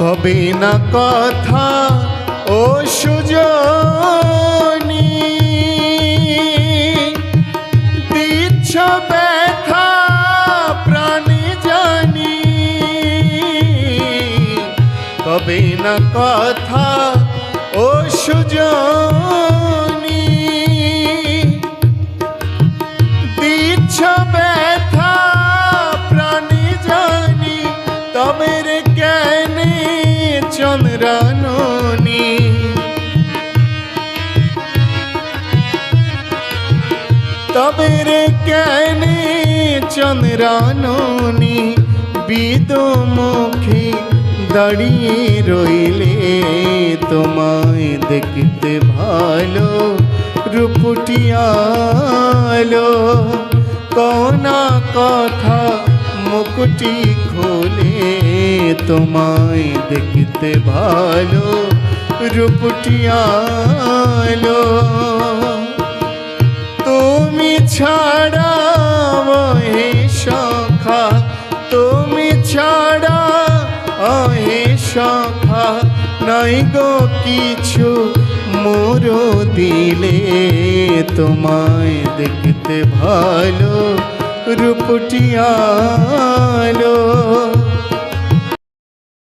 কবে না কথা ও সুজনী, দিচ্ছ ব্যথা প্রাণে জানি। কবে না কথা ও সুজনী, দিচ্ছ ব্যথা প্রাণে জানি। তবে রে কেনে চন্দ্রাননী, তবে রে কেনে চন্দ্রাননী, বিদমুখী দাঁড়িয়ে রইলে। তোমায় দেখতে ভালো রূপটি আলো, কোনা কথা মুকুটি খোলে। তোমায় দেখতে ভালো রূপটি আলো, তুমি ছাড়া হে সখা, তুমি ছাড়া হে সখা, নাই গো কিছু মোর দিলে। তোমায় দেখতে ভালো রূপটি আলো।